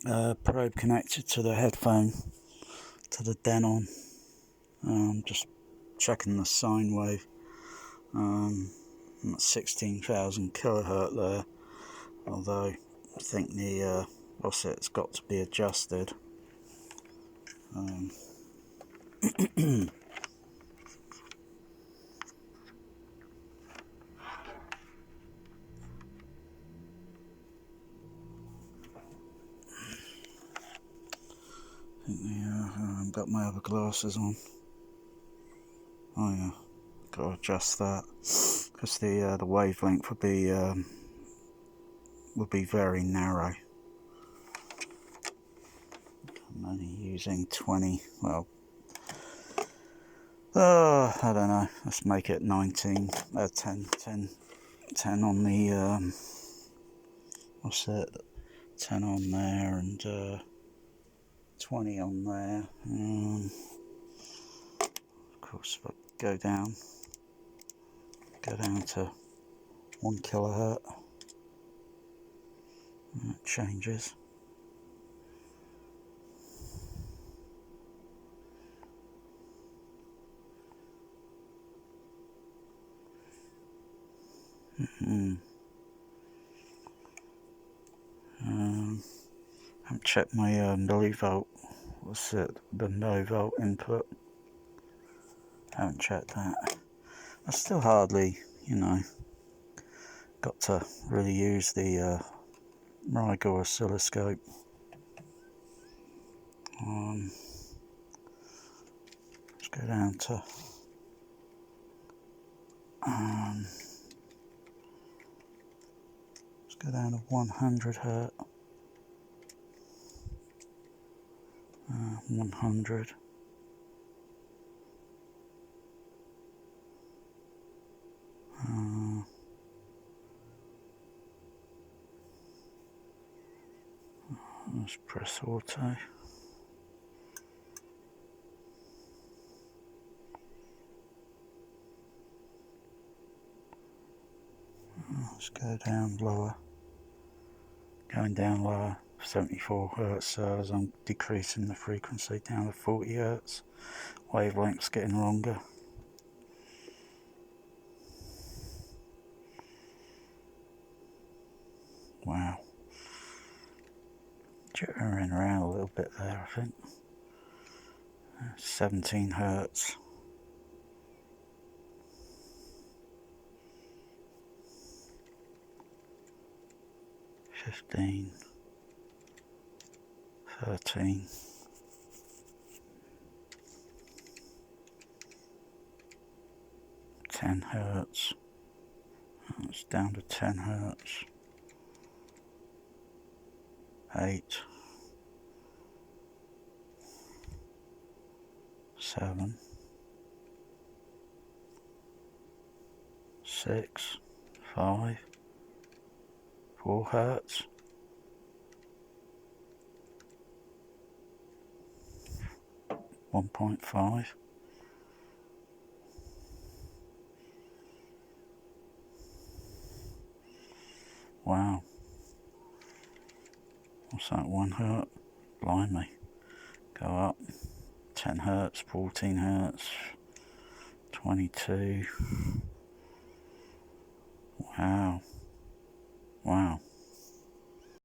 probe connected to the headphone, to the Denon. Just checking the sine wave. I'm at 16,000 kilohertz there, although I think the oscillator's got to be adjusted. I've got my other glasses on. Oh yeah, got to adjust that because the wavelength would be very narrow. I'm only using 20. Well, I don't know. Let's make it 19. 10 on the what's it? 10 on there and 20 on there. Of course, if I go down to 1 kilohertz, and it changes. Haven't checked my millivolt. What's it? The no volt input. Haven't checked that. I still hardly, got to really use the Rigol oscilloscope. Let's go down to let's go down to 100 hertz. 100. Let's press auto. Let's go down lower. Going down lower. 74 hertz, so as I'm decreasing the frequency down to 40 hertz, wavelength's getting longer. Wow, jittering around a little bit there, I think. 17 hertz. 15. 13. 10 hertz. It's down to 10 hertz. 8. 7. 6. 5. 4 hertz. 1.5. Wow. What's that, 1 hertz? Blimey. Go up. 10 hertz, 14 hertz, 22. Wow. Wow.